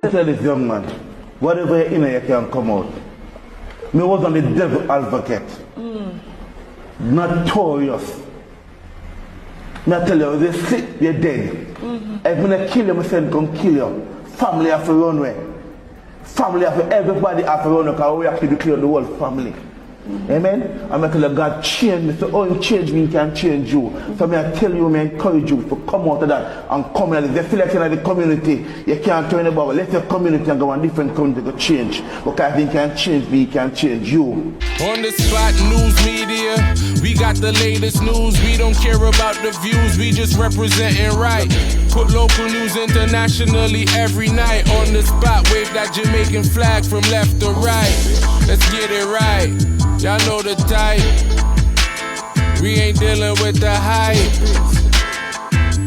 I tell this young man, whatever you're in here, you can come out. Me was on the devil advocate. Notorious. Me I tell you, if you're sick, you're dead. If I'm gonna kill you, my son come kill you. Family have to run away. Family have to, everybody have to run away because we have to declare the whole family. Amen? And I tell you, God change me. So, oh, you change me, He can change you. So I tell you, I encourage you to come out of that and come in. If you feel like you're in the community, you can't turn about. Let your community and go on different community to change. Because if He can change me, He can change you. On the spot news media, we got the latest news. We don't care about the views, we just representing right. Put local news internationally every night. On the spot, wave that Jamaican flag from left to right. Let's get it right. Y'all know the type. We ain't dealing with the hype.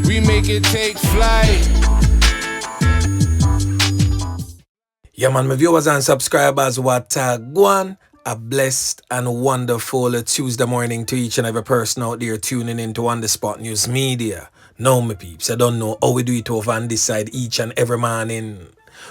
We make it take flight. Yeah, man, my viewers and subscribers, what go on? A blessed and wonderful Tuesday morning to each and every person out there tuning in to On The Spot News Media. Now, my peeps, I don't know how we do it over on this side each and every morning.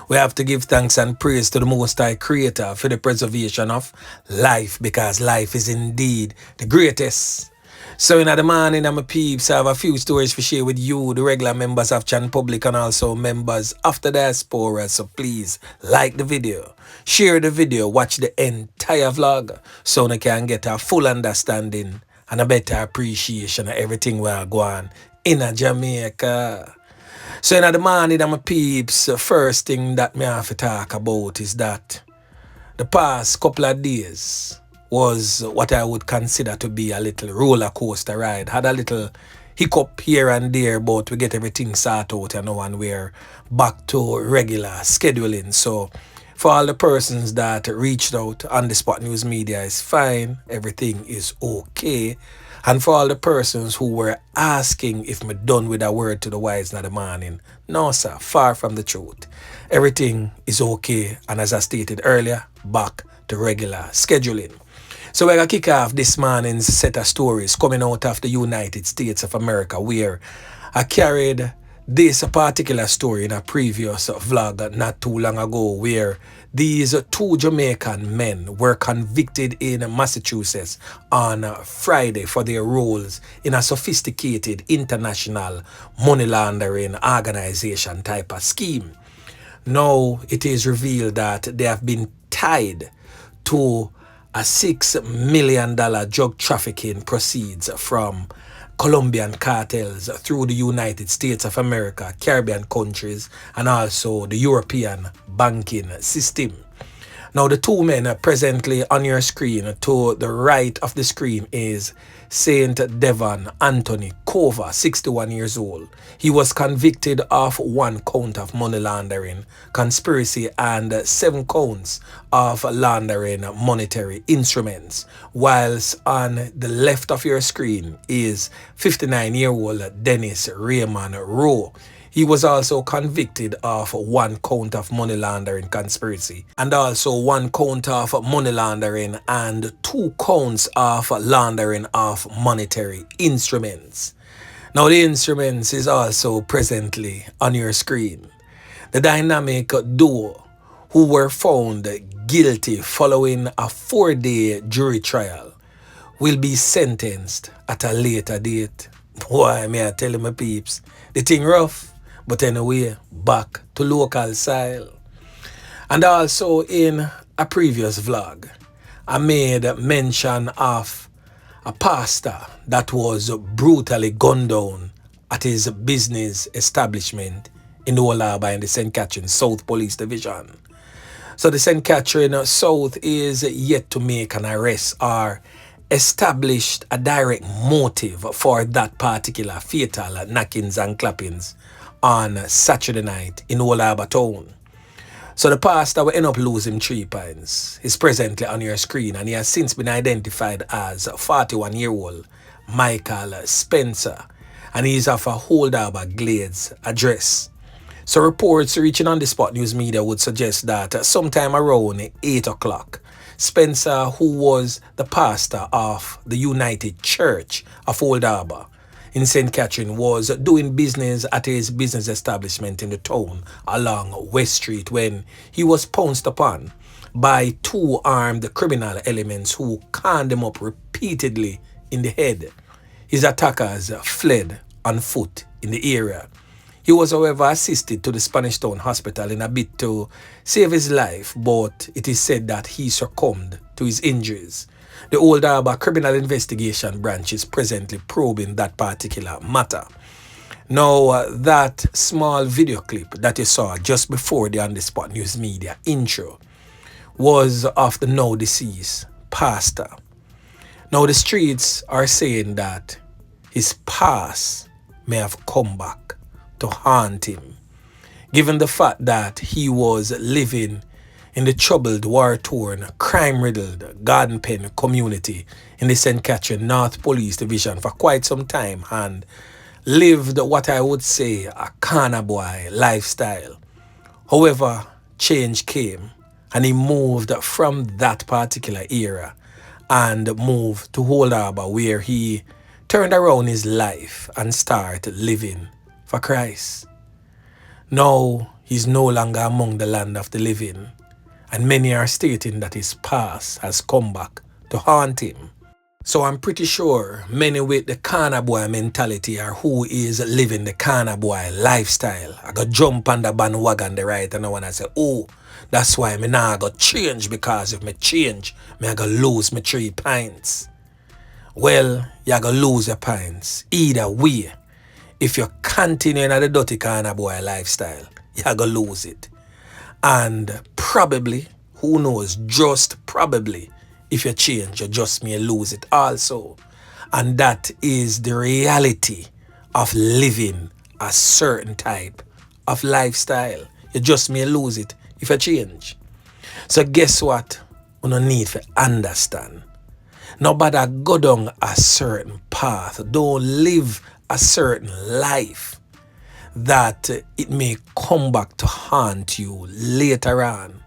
We have to give thanks and praise to the Most High Creator for the preservation of life, because life is indeed the greatest. So in the morning, my peeps, I have a few stories to share with you, the regular members of Chan Public and also members of the diaspora. So please like the video, share the video, watch the entire vlog so you can get a full understanding and a better appreciation of everything we are going in Jamaica. So in the morning, my peeps, the first thing that me have to talk about is that the past couple of days was what I would consider to be a little roller coaster ride. Had a little hiccup here and there, but we get everything sorted out, and we're back to regular scheduling. So for all the persons that reached out on the Spot News Media, is fine, everything is okay. And for all the persons who were asking if me done with a word to the wise in the morning, no sir, far from the truth. Everything is okay, and as I stated earlier, back to regular scheduling. So we're going to kick off this morning's set of stories coming out of the United States of America, where I carried this particular story in a previous vlog not too long ago, where these two Jamaican men were convicted in Massachusetts on Friday for their roles in a sophisticated international money laundering organization type of scheme. Now it is revealed that they have been tied to a $6 million drug trafficking proceeds from Colombian cartels through the United States of America, Caribbean countries, and also the European banking system. Now, the two men presently on your screen, to the right of the screen, is Saint Devon Anthony Cova, 61 years old. He was convicted of 1 count of money laundering, conspiracy, and 7 counts of laundering monetary instruments. Whilst on the left of your screen is 59-year-old Dennis Raymond Rowe. He was also convicted of 1 count of money laundering conspiracy, and also 1 count of money laundering and 2 counts of laundering of monetary instruments. Now the instruments is also presently on your screen. The dynamic duo, who were found guilty following a 4-day jury trial, will be sentenced at a later date. Boy, may I tell you, my peeps, the thing rough. But anyway, back to local style. And also in a previous vlog, I made mention of a pastor that was brutally gunned down at his business establishment in the Old Harbour in the St. Catherine South Police Division. So the St. Catherine South is yet to make an arrest or established a direct motive for that particular fatal knockings and clappings on Saturday night in Old Harbour Town. So the pastor will end up losing 3 points. He's presently on your screen, and he has since been identified as 41-year-old Michael Spencer, and he's of a Old Harbour Glades address. So reports reaching On The Spot News Media would suggest that sometime around 8 o'clock, Spencer, who was the pastor of the United Church of Old Harbour, in St. Catherine was doing business at his business establishment in the town along West Street when he was pounced upon by two armed criminal elements who conned him up repeatedly in the head. His attackers fled on foot in the area. He was, however, assisted to the Spanish Town Hospital in a bid to save his life, but it is said that he succumbed to his injuries. The Old Harbour Criminal Investigation Branch is presently probing that particular matter. Now, that small video clip that you saw just before the On The Spot News Media intro was of the now deceased pastor. Now, the streets are saying that his past may have come back to haunt him, given the fact that he was living in the troubled, war-torn, crime-riddled Garden Pen community in the St. Catherine North Police Division for quite some time and lived what I would say a corner boy lifestyle. However, change came and he moved from that particular era and moved to Old Harbour, where he turned around his life and started living for Christ. Now he's no longer among the land of the living, and many are stating that his past has come back to haunt him. So I'm pretty sure many with the corner boy mentality are who is living the corner boy lifestyle. I got jump on the bandwagon the right and I wanna say, oh, that's why me now got change, because if me change, me I got lose my 3 pints. Well, you got lose your pints. Either way, if you continue in the dirty corner boy lifestyle, you got lose it. And probably, who knows, just probably, if you change, you just may lose it also. And that is the reality of living a certain type of lifestyle. You just may lose it if you change. So guess what? You don't need to understand. Nobody go down a certain path. Don't live a certain life that it may come back to haunt you later on.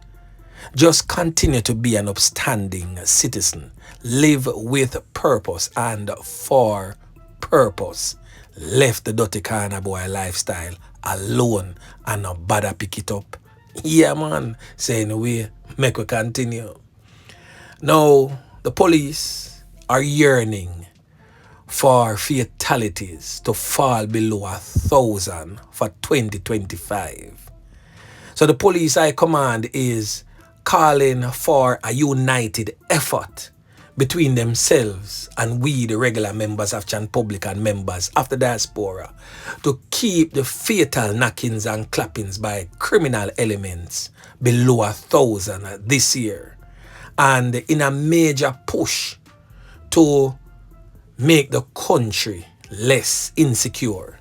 Just continue to be an upstanding citizen. Live with purpose and for purpose. Left the dirty corner boy lifestyle alone and not bother pick it up. Yeah, man. So anyway, make we continue. Now, the police are yearning for fatalities to fall below 1,000 for 2025. So the police high command is calling for a united effort between themselves and we, the regular members of Chan Public and members of the diaspora, to keep the fatal knockings and clappings by criminal elements below 1,000 this year. And in a major push to make the country less insecure.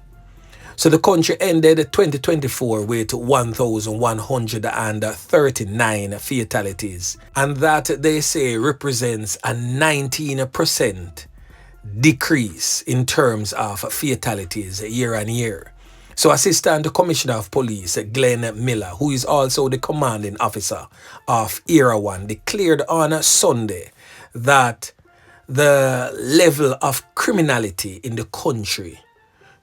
So the country ended 2024 with 1,139 fatalities. And that, they say, represents a 19% decrease in terms of fatalities year on year. So Assistant Commissioner of Police Glenn Miller, who is also the commanding officer of Era 1, declared on Sunday that the level of criminality in the country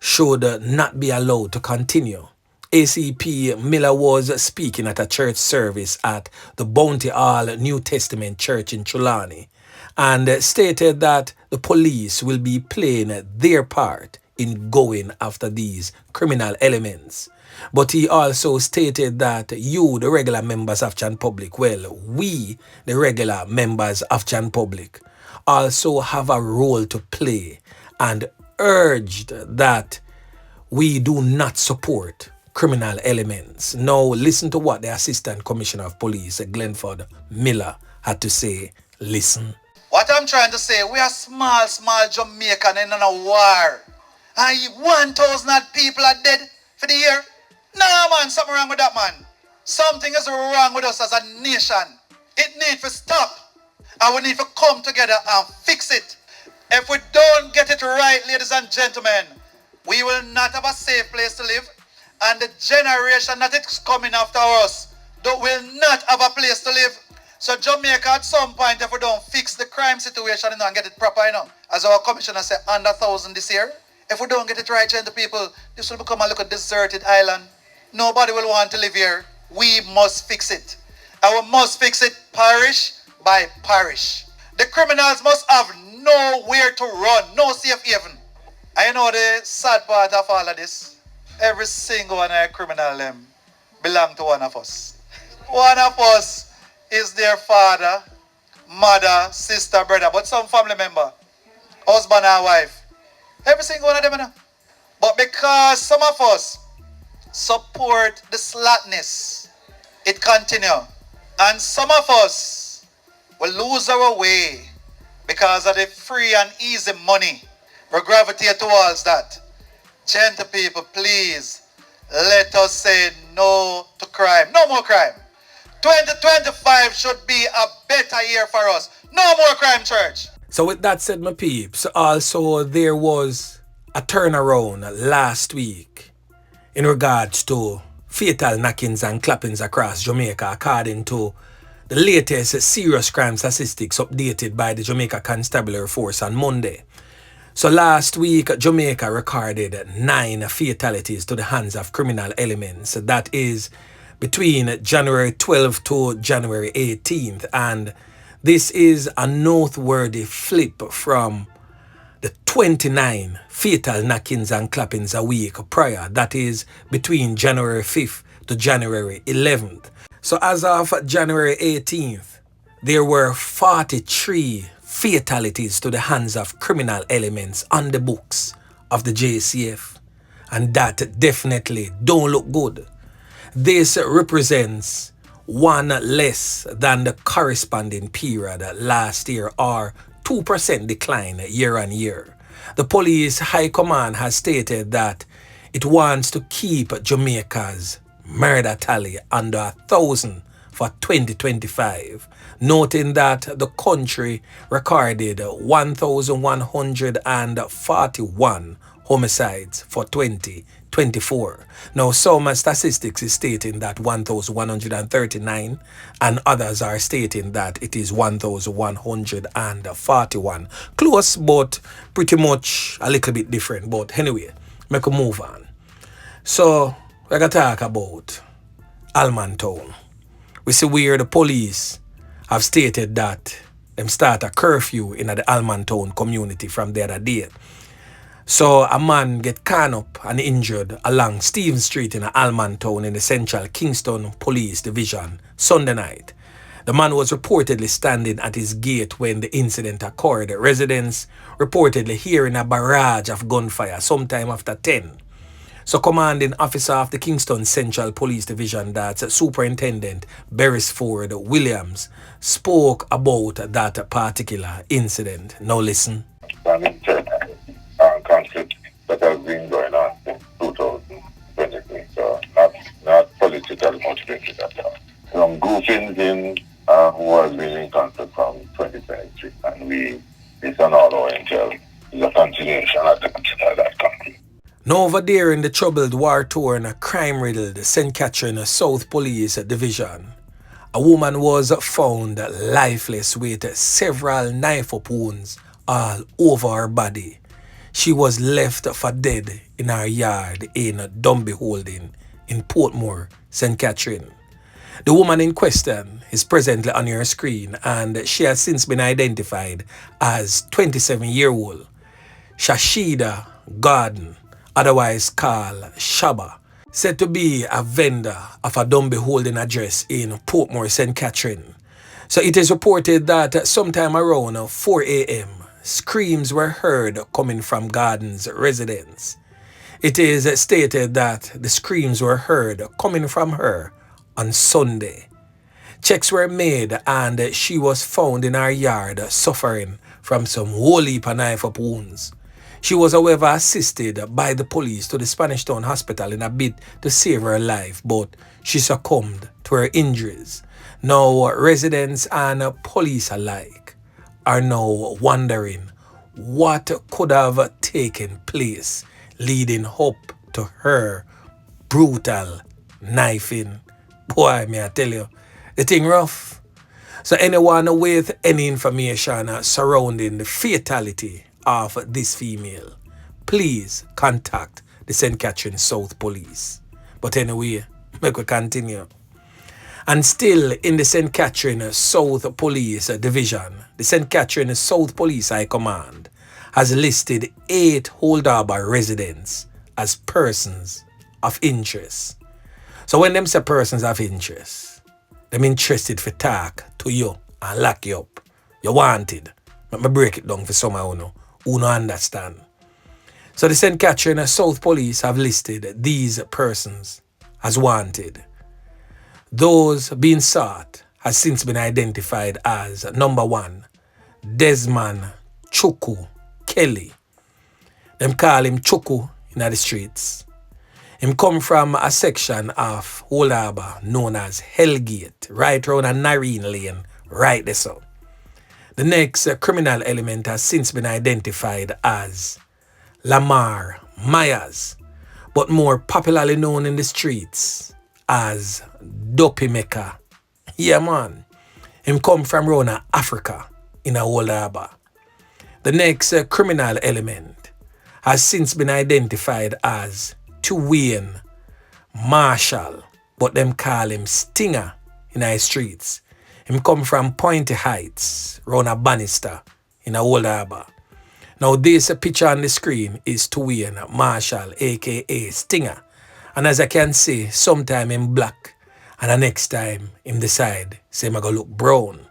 should not be allowed to continue. ACP Miller was speaking at a church service at the Bounty Hall New Testament Church in Trelawney and stated that the police will be playing their part in going after these criminal elements. But he also stated that you, the regular members of Chan Public, well, we, the regular members of Chan Public, also have a role to play, and urged that we do not support criminal elements. Now listen to what the Assistant Commissioner of Police Glenford Miller had to say. Listen. What I'm trying to say, we are small Jamaican in a war. And 1,000 people are dead for the year. Nah, man, something wrong with that, man. Something is wrong with us as a nation. It needs to stop. And we need to come together and fix it. If we don't get it right, ladies and gentlemen, we will not have a safe place to live. And the generation that is coming after us will not have a place to live. So Jamaica, at some point, if we don't fix the crime situation and get it proper, as our commissioner said, under 1,000 this year, If we don't get it right, gentle people, this will become a little deserted island. Nobody will want to live here. We must fix it. And we must fix it parish by parish. The criminals must have nowhere to run, no safe haven. And you know the sad part of all of this? Every single one of the criminal them belong to one of us. One of us is their father, mother, sister, brother, but some family member, husband and wife. Every single one of them, you know. But because some of us support the slackness, it continue. And some of us will lose our way because of the free and easy money. We gravitate towards that. Gentle people, please, let us say no to crime. No more crime. 2025 should be a better year for us. No more crime, church. So with that said, my peeps, also there was a turnaround last week in regards to fatal knockings and clappings across Jamaica, according to the latest serious crime statistics updated by the Jamaica Constabulary Force on Monday. So last week, Jamaica recorded 9 fatalities to the hands of criminal elements. That is between January 12th to January 18th. And this is a noteworthy flip from the 29 fatal knockings and clappings a week prior. That is between January 5th to January 11th. So as of January 18th, there were 43 fatalities to the hands of criminal elements on the books of the JCF. And that definitely don't look good. This represents one less than the corresponding period last year, or 2% decline year on year. The police high command has stated that it wants to keep Jamaica's murder tally under 1,000 for 2025, noting that the country recorded 1,141 homicides for 2024. Now, some statistics is stating that 1,139 and others are stating that it is 1,141. Close, but pretty much a little bit different. But anyway, make a move on. So, we're going to talk about Alman Town. We see where the police have stated that them start a curfew in the Alman Town community from the other day. So a man get caught up and injured along Stephen Street in Alman Town in the Central Kingston Police Division Sunday night. The man was reportedly standing at his gate when the incident occurred. Residents reportedly hearing a barrage of gunfire sometime after 10. So commanding officer of the Kingston Central Police Division, that's Superintendent Beresford Williams, spoke about that particular incident. Now listen. Conflict that has been going on since 2023, so not politically motivated at all. Some goofings in who has been in conflict from 2023, and it's an all-out intel. It's a continuation of that conflict. Now over there in the troubled, war-torn, crime-riddled St. Catherine South Police Division, a woman was found lifeless with several knife-up wounds all over her body. She was left for dead in her yard in Dumby Holding in Portmore, St. Catherine. The woman in question is presently on your screen, and she has since been identified as 27-year-old Shaaheda Garden, otherwise called Shaba, said to be a vendor of a Dumby Holding address in Portmore, St. Catherine. So it is reported that sometime around 4 a.m., screams were heard coming from Garden's residence. It is stated that the screams were heard coming from her on Sunday. Checks were made and she was found in her yard suffering from some whole heap of knife-up wounds. She was however assisted by the police to the Spanish Town Hospital in a bid to save her life, but she succumbed to her injuries. Now residents and police alike are now wondering what could have taken place leading up to her brutal knifing. Boy, may I tell you, the thing rough. So anyone with any information surrounding the fatality of this female, please contact the St. Catherine South Police. But anyway, make we continue. And still in the St. Catherine South Police Division, the St. Catherine South Police High Command has listed 8 Old Harbour residents as persons of interest. So when them say persons of interest, them interested for talk to you and lock you up. You wanted. Let me break it down for some of you who no understand. So the St. Catherine South Police have listed these persons as wanted. Those being sought has since been identified as number 1, Desmond Chuku Kelly. Them call him Chuku in the streets. Him come from a section of Old Harbour known as Hellgate, right around a Nareen Lane, right there so. The next criminal element has since been identified as Lamar Myers, but more popularly known in the streets as Dopey Maker. Yeah man, him come from around Africa in a Old Harbour. The next criminal element has since been identified as Wayne Marshall, but them call him Stinger in our streets. Him come from Pointy Heights, round a Bannister in a Old Harbour. Now this picture on the screen is Wayne Marshall, aka Stinger. And as I can see, sometime in black, and the next time him decide, say him go look brown.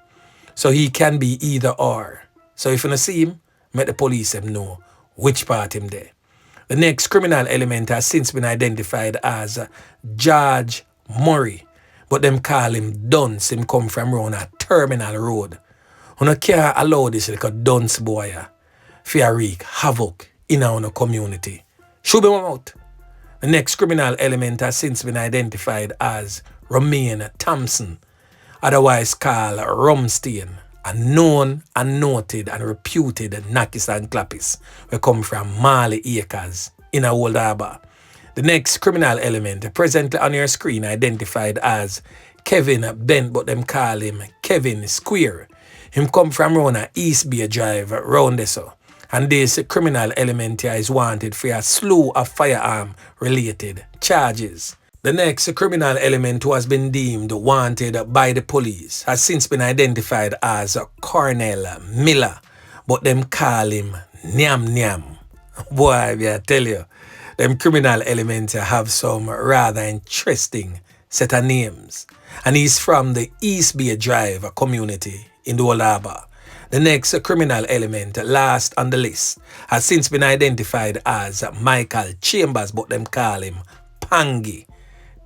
So he can be either or. So if you don't see him, make the police him know which part him there. The next criminal element has since been identified as George Murray, but them call him Dunce. Him come from around a Terminal Road. You can't allow this like a dunce boy for wreak havoc in our community. Should be one out. The next criminal element has since been identified as Romaine Thompson, otherwise called Rumstein, a known and noted and reputed Nackis and Clappis. We come from Marley Acres in a Old Harbour. The next criminal element presently on your screen identified as Kevin Bent, but them call him Kevin Square. Him come from around a East Bay Drive round there so. And this criminal element here is wanted for a slew of firearm related charges. The next criminal element who has been deemed wanted by the police has since been identified as Cornell Miller, but them call him Nyam Nyam. Boy, I tell you, them criminal elements have some rather interesting set of names. And he's from the East Bay Drive community in the Old Harbour. The next criminal element, last on the list, has since been identified as Michael Chambers, but them call him Pangy.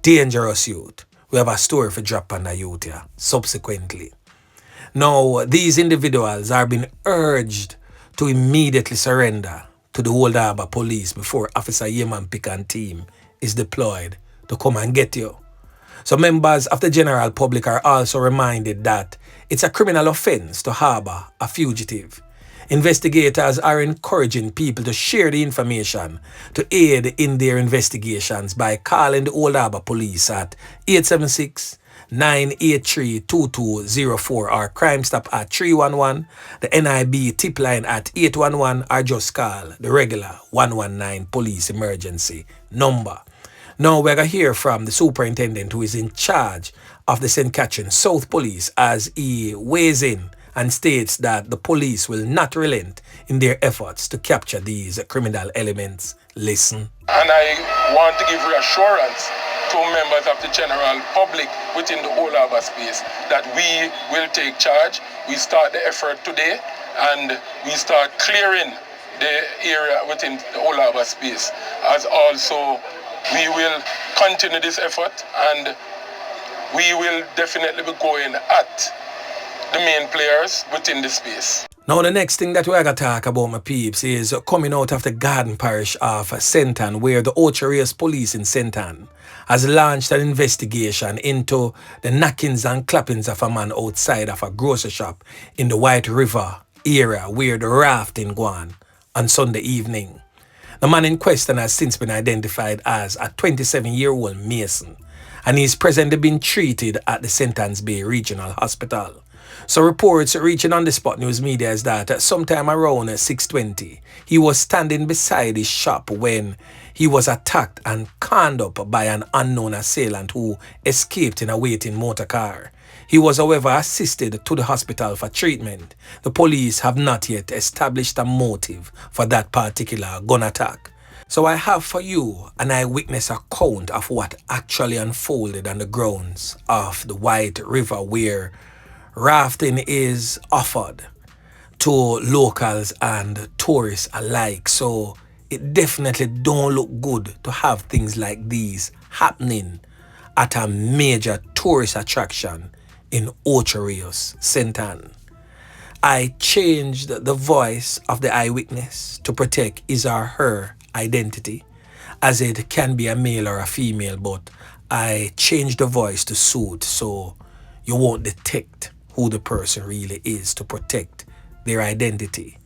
Dangerous youth. We have a story for drop on the youth here subsequently. Now, these individuals are being urged to immediately surrender to the Old Harbour Police before Officer Yeman Pick and team is deployed to come and get you. So members of the general public are also reminded that it's a criminal offense to harbour a fugitive. Investigators are encouraging people to share the information to aid in their investigations by calling the Old Harbour Police at 876-983-2204 or Crime Stop at 311, the NIB tip line at 811, or just call the regular 119 police emergency number. Now we're going to hear from the superintendent who is in charge of the St. Catherine South Police as he weighs in and states that the police will not relent in their efforts to capture these criminal elements. Listen. And I want to give reassurance to members of the general public within the Old Harbour space that we will take charge. We start the effort today and we start clearing the area within the Old Harbour space. As also, we will continue this effort and we will definitely be going at the main players within the space. Now the next thing that we're going to talk about, my peeps, is coming out of the Garden Parish of Senton, where the Ocho Police in Senton has launched an investigation into the knockings and clappings of a man outside of a grocery shop in the White River area where the rafting go on Sunday evening. The man in question has since been identified as a 27-year-old Mason, and he is presently being treated at the Sentons Bay Regional Hospital. So reports reaching on the Spot News Media is that sometime around 6:20, he was standing beside his shop when he was attacked and conned up by an unknown assailant who escaped in a waiting motor car. He was, however, assisted to the hospital for treatment. The police have not yet established a motive for that particular gun attack. So I have for you an eyewitness account of what actually unfolded on the grounds of the White River, where rafting is offered to locals and tourists alike. So it definitely don't look good to have things like these happening at a major tourist attraction in Ocho Rios, St. Ann. I changed the voice of the eyewitness to protect his or her identity, as it can be a male or a female, but I changed the voice to suit so you won't detect who the person really is, to protect their identity.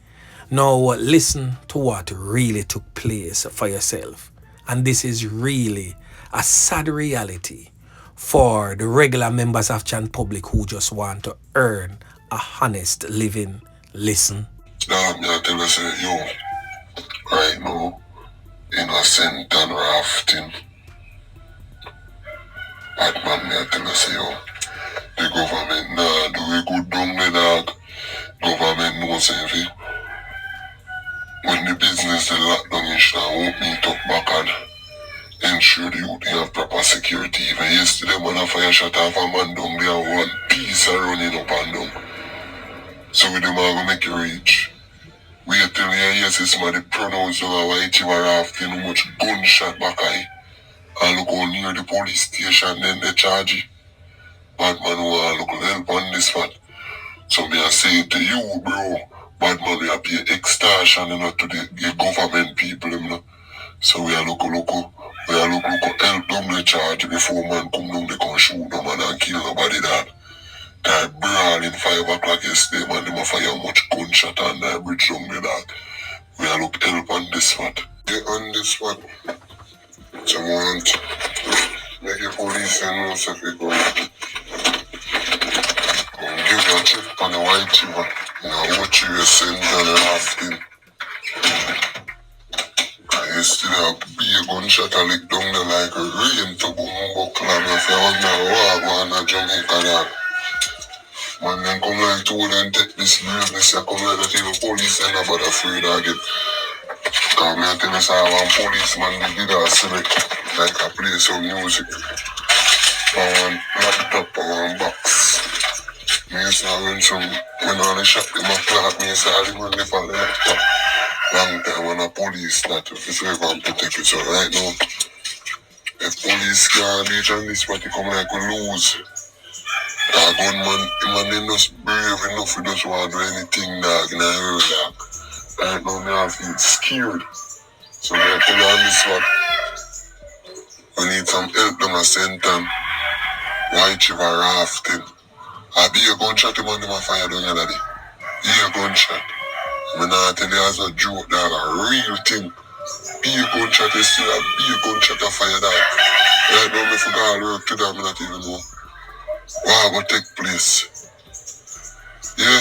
Now listen to what really took place for yourself. And this is really a sad reality for the regular members of Chan Public who just want to earn a honest living. Listen. Nah, me I tell you, say, yo, right now, innocent and rafting. Bad man, me I tell you, say, yo, the government nah do a good down the dog. Government knows every. When the business they lock down, you should won't meet up back and ensure the youth have proper security. Even yesterday, when a fire shot off a man down there, one piece are running up and down. So with them, I'm going to make you reach. Wait till you hear somebody pronounce you a white river rafting, how much gunshot back eye. And look how near the police station, then they charge you. Bad man who look help on this one. So me I say it to you, bro. Bad man, we are pay extortion, you know, to the government people, you know. So we are look help them the charge before man come down, they can shoot them and kill nobody that. That brawl in 5 o'clock yesterday, man, them a fire much gunshot on that bridge down the dog. We are look help on this one. Get on this one. So I want make the police and know if we go give you a check on the White River. You know what you send and rafting. I still have be a gunshot a lick down there like a rain to boom buckle and if you want to walk on a Jamaica that. Man, then come like to and take this business, I come like that even police and nobody afraid of it. Because me I tell us I want policeman they did a select, like I play some music. I want laptop, I want box. Me used to run some, when I shop in my flat, me used to run the for the laptop. Long time when a police that if it's ever protect it. So right now, if police can't reach on this party come like we lose. A gunman, man, they just brave enough, we just want to do anything, dog, in a hurry, dog. Right now, me I feel scared. So, me I tell you on this one, we need some help down a St. Ann, White River rafting. I be a gunshot, man, them a fire down here, daddy. Be a gunshot. I not tell you as a joke, dog, a real thing. Be a gunshot, you still have be a gunshot a fire, dog. Right now, me forgot all work to that, me not even know. What will take place? Yeah.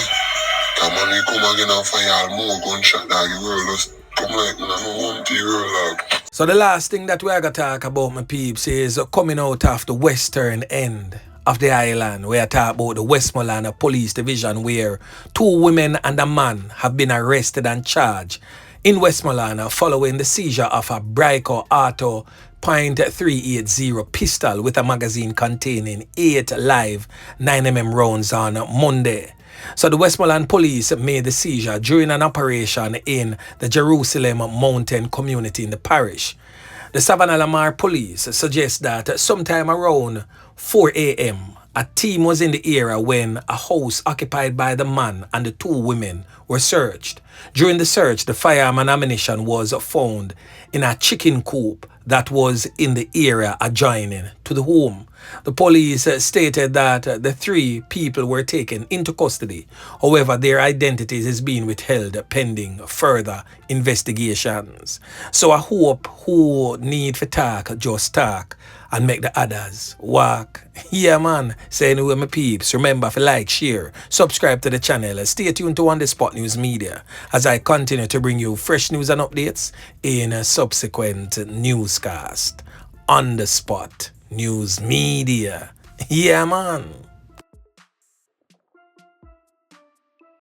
Come on, you come again and fire more gunshot, dog. You world just come like me, no one to your world, dog. So the last thing that we're going to talk about, my peeps, is coming out of the western end of the island. We're talking about the Westmoreland Police Division, where 2 women and a man have been arrested and charged in Westmoreland following the seizure of a Brico Auto .380 pistol with a magazine containing 8 live 9mm rounds on Monday. So the Westmoreland police made the seizure during an operation in the Jerusalem Mountain community in the parish. The Savannah Lamar police suggest that sometime around 4 a.m. a team was in the area when a house occupied by the man and the 2 women were searched. During the search, the firearm and ammunition was found in a chicken coop that was in the area adjoining to the home. The police stated that the 3 people were taken into custody. However, their identities is being withheld pending further investigations. So I hope who need to talk, just talk. and make the others walk. Yeah, man. So anyway, my peeps, remember to like, share, subscribe to the channel, and stay tuned to On The Spot News Media as I continue to bring you fresh news and updates in a subsequent newscast. On The Spot News Media. Yeah, man.